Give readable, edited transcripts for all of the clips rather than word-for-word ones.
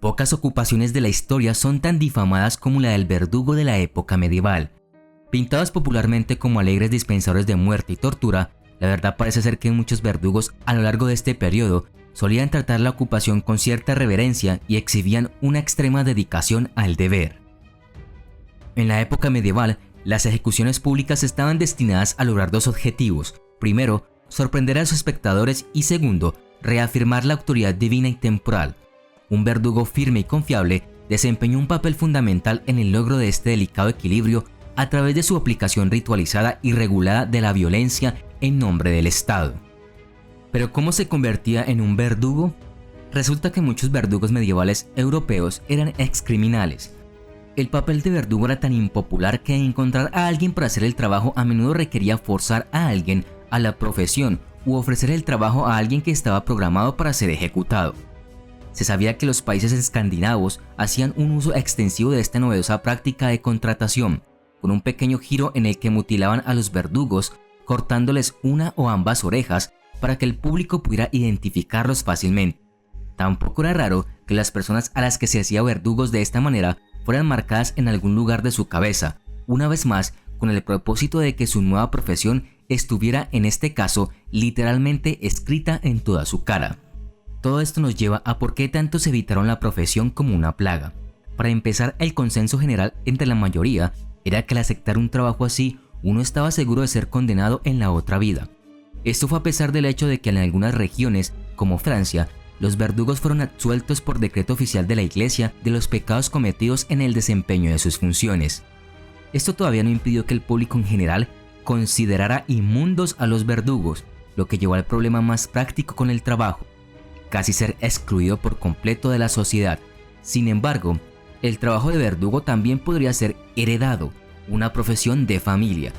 Pocas ocupaciones de la historia son tan difamadas como la del verdugo de la época medieval. Pintados popularmente como alegres dispensadores de muerte y tortura, la verdad parece ser que muchos verdugos a lo largo de este periodo solían tratar la ocupación con cierta reverencia y exhibían una extrema dedicación al deber. En la época medieval, las ejecuciones públicas estaban destinadas a lograr dos objetivos. Primero, sorprender a los espectadores y segundo, reafirmar la autoridad divina y temporal. Un verdugo firme y confiable desempeñó un papel fundamental en el logro de este delicado equilibrio a través de su aplicación ritualizada y regulada de la violencia en nombre del Estado. ¿Pero cómo se convertía en un verdugo? Resulta que muchos verdugos medievales europeos eran excriminales. El papel de verdugo era tan impopular que encontrar a alguien para hacer el trabajo a menudo requería forzar a alguien a la profesión u ofrecer el trabajo a alguien que estaba programado para ser ejecutado. Se sabía que los países escandinavos hacían un uso extensivo de esta novedosa práctica de contratación, con un pequeño giro en el que mutilaban a los verdugos cortándoles una o ambas orejas para que el público pudiera identificarlos fácilmente. Tampoco era raro que las personas a las que se hacía verdugos de esta manera fueran marcadas en algún lugar de su cabeza, una vez más con el propósito de que su nueva profesión estuviera en este caso literalmente escrita en toda su cara. Todo esto nos lleva a por qué tantos evitaron la profesión como una plaga. Para empezar, el consenso general entre la mayoría era que al aceptar un trabajo así, uno estaba seguro de ser condenado en la otra vida. Esto fue a pesar del hecho de que en algunas regiones, como Francia, los verdugos fueron absueltos por decreto oficial de la Iglesia de los pecados cometidos en el desempeño de sus funciones. Esto todavía no impidió que el público en general considerara inmundos a los verdugos, lo que llevó al problema más práctico con el trabajo, casi ser excluido por completo de la sociedad. Sin embargo, el trabajo de verdugo también podría ser heredado, una profesión de familia.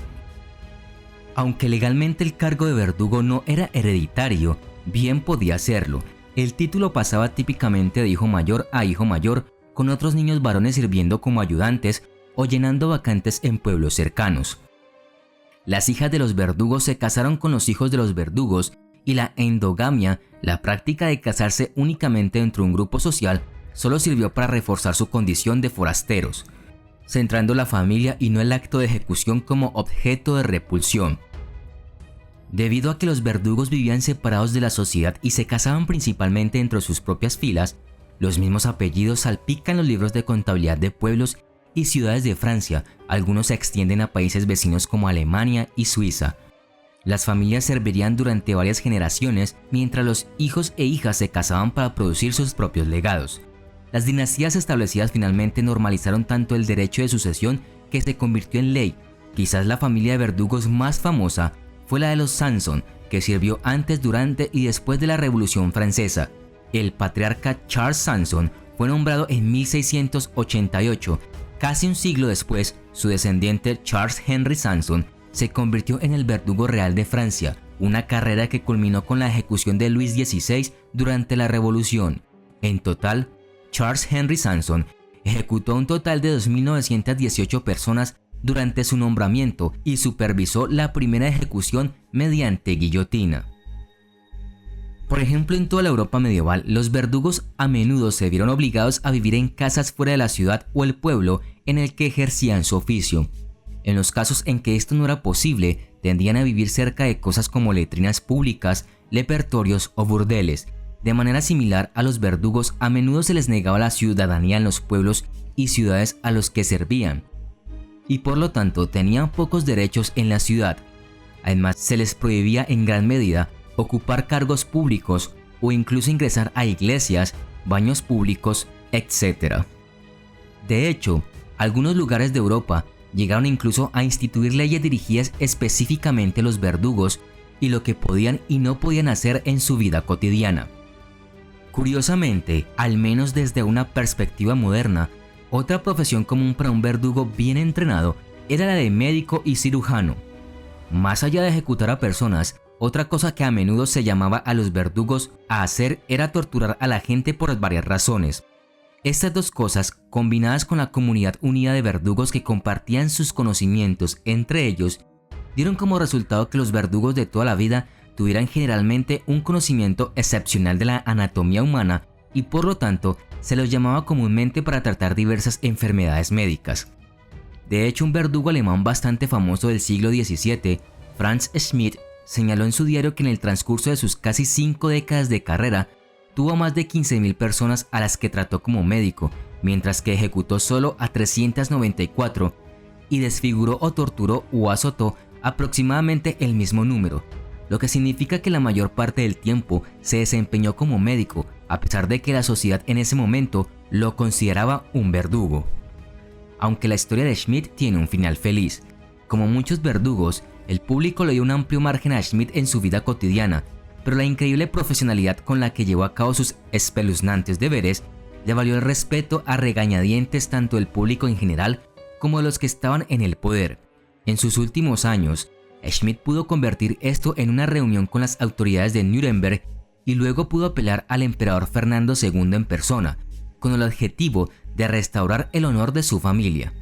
Aunque legalmente el cargo de verdugo no era hereditario, bien podía serlo. El título pasaba típicamente de hijo mayor a hijo mayor, con otros niños varones sirviendo como ayudantes o llenando vacantes en pueblos cercanos. Las hijas de los verdugos se casaron con los hijos de los verdugos y la endogamia, la práctica de casarse únicamente dentro de un grupo social, solo sirvió para reforzar su condición de forasteros, centrando la familia y no el acto de ejecución como objeto de repulsión. Debido a que los verdugos vivían separados de la sociedad y se casaban principalmente dentro de sus propias filas, los mismos apellidos salpican los libros de contabilidad de pueblos y ciudades de Francia, algunos se extienden a países vecinos como Alemania y Suiza. Las familias servirían durante varias generaciones mientras los hijos e hijas se casaban para producir sus propios legados. Las dinastías establecidas finalmente normalizaron tanto el derecho de sucesión que se convirtió en ley. Quizás la familia de verdugos más famosa fue la de los Sanson, que sirvió antes, durante y después de la Revolución Francesa. El patriarca Charles Sanson fue nombrado en 1688. Casi un siglo después, su descendiente Charles Henry Sanson se convirtió en el verdugo real de Francia, una carrera que culminó con la ejecución de Luis XVI durante la Revolución. En total, Charles Henry Sanson ejecutó un total de 2.918 personas durante su nombramiento y supervisó la primera ejecución mediante guillotina. Por ejemplo, en toda la Europa medieval, los verdugos a menudo se vieron obligados a vivir en casas fuera de la ciudad o el pueblo en el que ejercían su oficio. En los casos en que esto no era posible, tendían a vivir cerca de cosas como letrinas públicas, lepertorios o burdeles. De manera similar a los verdugos, a menudo se les negaba la ciudadanía en los pueblos y ciudades a los que servían, y por lo tanto tenían pocos derechos en la ciudad. Además, se les prohibía en gran medida ocupar cargos públicos o incluso ingresar a iglesias, baños públicos, etc. De hecho, algunos lugares de Europa llegaron incluso a instituir leyes dirigidas específicamente a los verdugos y lo que podían y no podían hacer en su vida cotidiana. Curiosamente, al menos desde una perspectiva moderna, otra profesión común para un verdugo bien entrenado era la de médico y cirujano. Más allá de ejecutar a personas, otra cosa que a menudo se llamaba a los verdugos a hacer era torturar a la gente por varias razones. Estas dos cosas, combinadas con la comunidad unida de verdugos que compartían sus conocimientos entre ellos, dieron como resultado que los verdugos de toda la vida tuvieran generalmente un conocimiento excepcional de la anatomía humana y por lo tanto se los llamaba comúnmente para tratar diversas enfermedades médicas. De hecho, un verdugo alemán bastante famoso del siglo XVII, Franz Schmidt, señaló en su diario que en el transcurso de sus casi 5 décadas de carrera tuvo a más de 15.000 personas a las que trató como médico, mientras que ejecutó solo a 394 y desfiguró o torturó o azotó aproximadamente el mismo número, lo que significa que la mayor parte del tiempo se desempeñó como médico, a pesar de que la sociedad en ese momento lo consideraba un verdugo. Aunque la historia de Schmidt tiene un final feliz, como muchos verdugos, el público le dio un amplio margen a Schmidt en su vida cotidiana, pero la increíble profesionalidad con la que llevó a cabo sus espeluznantes deberes le valió el respeto a regañadientes tanto del público en general como de los que estaban en el poder. En sus últimos años, Schmidt pudo convertir esto en una reunión con las autoridades de Nuremberg y luego pudo apelar al emperador Fernando II en persona, con el objetivo de restaurar el honor de su familia.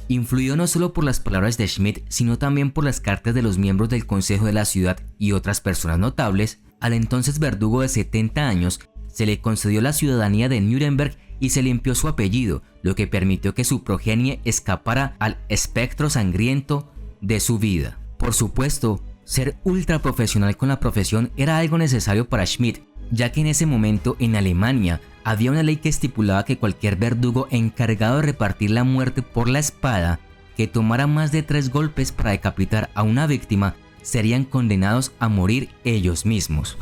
Influido no solo por las palabras de Schmidt, sino también por las cartas de los miembros del Consejo de la Ciudad y otras personas notables, al entonces verdugo de 70 años se le concedió la ciudadanía de Nuremberg y se limpió su apellido, lo que permitió que su progenie escapara al espectro sangriento de su vida. Por supuesto, ser ultra profesional con la profesión era algo necesario para Schmidt, ya que en ese momento en Alemania había una ley que estipulaba que cualquier verdugo encargado de repartir la muerte por la espada que tomara más de 3 golpes para decapitar a una víctima serían condenados a morir ellos mismos.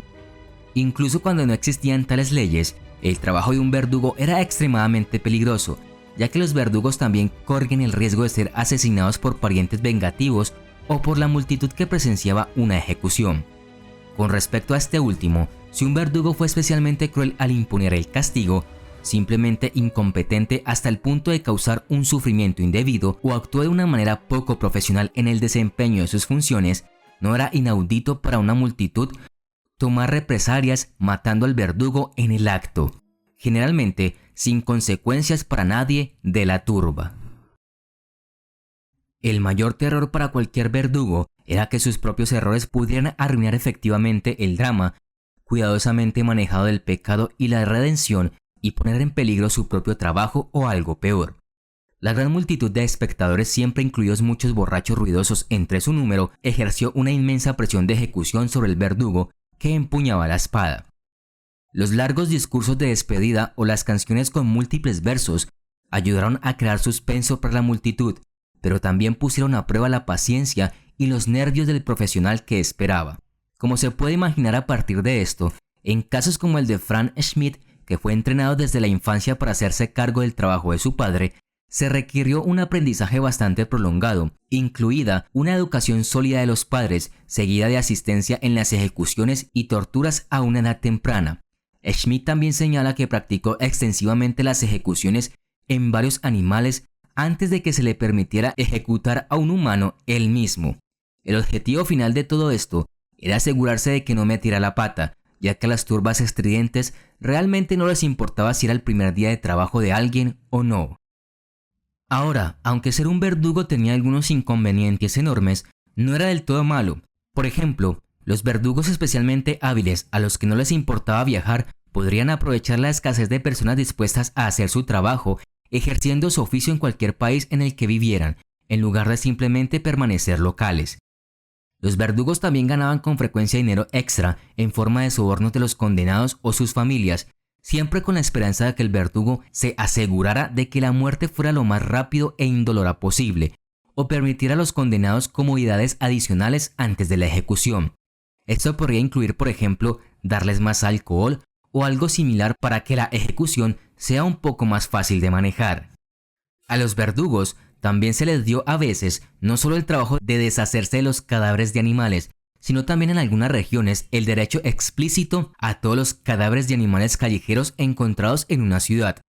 Incluso cuando no existían tales leyes, el trabajo de un verdugo era extremadamente peligroso, ya que los verdugos también corren el riesgo de ser asesinados por parientes vengativos o por la multitud que presenciaba una ejecución. Con respecto a este último, si un verdugo fue especialmente cruel al imponer el castigo, simplemente incompetente hasta el punto de causar un sufrimiento indebido o actuó de una manera poco profesional en el desempeño de sus funciones, no era inaudito para una multitud tomar represalias matando al verdugo en el acto, generalmente sin consecuencias para nadie de la turba. El mayor terror para cualquier verdugo era que sus propios errores pudieran arruinar efectivamente el drama cuidadosamente manejado del pecado y la redención y poner en peligro su propio trabajo o algo peor. La gran multitud de espectadores, siempre incluidos muchos borrachos ruidosos entre su número, ejerció una inmensa presión de ejecución sobre el verdugo que empuñaba la espada. Los largos discursos de despedida o las canciones con múltiples versos ayudaron a crear suspenso para la multitud, pero también pusieron a prueba la paciencia y los nervios del profesional que esperaba. Como se puede imaginar a partir de esto, en casos como el de Franz Schmidt, que fue entrenado desde la infancia para hacerse cargo del trabajo de su padre, se requirió un aprendizaje bastante prolongado, incluida una educación sólida de los padres, seguida de asistencia en las ejecuciones y torturas a una edad temprana. Schmidt también señala que practicó extensivamente las ejecuciones en varios animales antes de que se le permitiera ejecutar a un humano él mismo. El objetivo final de todo esto era asegurarse de que no metiera la pata, ya que a las turbas estridentes realmente no les importaba si era el primer día de trabajo de alguien o no. Ahora, aunque ser un verdugo tenía algunos inconvenientes enormes, no era del todo malo. Por ejemplo, los verdugos especialmente hábiles a los que no les importaba viajar podrían aprovechar la escasez de personas dispuestas a hacer su trabajo, ejerciendo su oficio en cualquier país en el que vivieran, en lugar de simplemente permanecer locales. Los verdugos también ganaban con frecuencia dinero extra en forma de sobornos de los condenados o sus familias, siempre con la esperanza de que el verdugo se asegurara de que la muerte fuera lo más rápido e indolora posible, o permitiera a los condenados comodidades adicionales antes de la ejecución. Esto podría incluir, por ejemplo, darles más alcohol o algo similar para que la ejecución sea un poco más fácil de manejar. A los verdugos también se les dio a veces no solo el trabajo de deshacerse de los cadáveres de animales, sino también en algunas regiones el derecho explícito a todos los cadáveres de animales callejeros encontrados en una ciudad.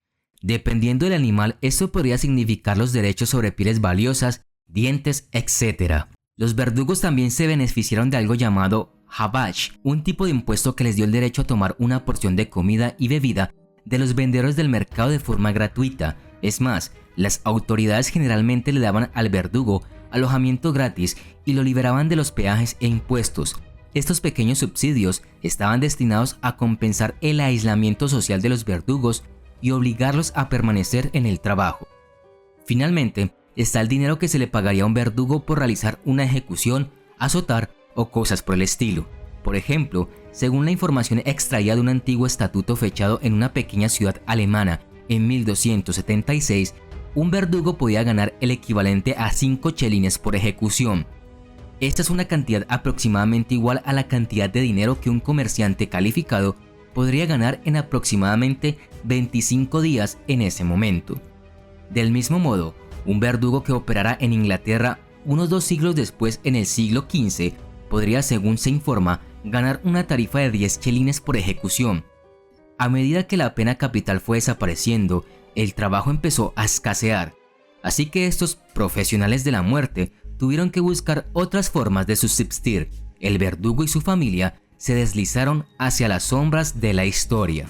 Dependiendo del animal, esto podría significar los derechos sobre pieles valiosas, dientes, etc. Los verdugos también se beneficiaron de algo llamado Habach, un tipo de impuesto que les dio el derecho a tomar una porción de comida y bebida de los vendedores del mercado de forma gratuita. Es más, las autoridades generalmente le daban al verdugo alojamiento gratis y lo liberaban de los peajes e impuestos. Estos pequeños subsidios estaban destinados a compensar el aislamiento social de los verdugos y obligarlos a permanecer en el trabajo. Finalmente, está el dinero que se le pagaría a un verdugo por realizar una ejecución, azotar o cosas por el estilo. Por ejemplo, según la información extraída de un antiguo estatuto fechado en una pequeña ciudad alemana en 1276, un verdugo podía ganar el equivalente a 5 chelines por ejecución. Esta es una cantidad aproximadamente igual a la cantidad de dinero que un comerciante calificado podría ganar en aproximadamente 25 días en ese momento. Del mismo modo, un verdugo que operara en Inglaterra unos 2 siglos después, en el siglo XV, podría, según se informa, ganar una tarifa de 10 chelines por ejecución. A medida que la pena capital fue desapareciendo, el trabajo empezó a escasear, así que estos profesionales de la muerte tuvieron que buscar otras formas de subsistir. El verdugo y su familia se deslizaron hacia las sombras de la historia.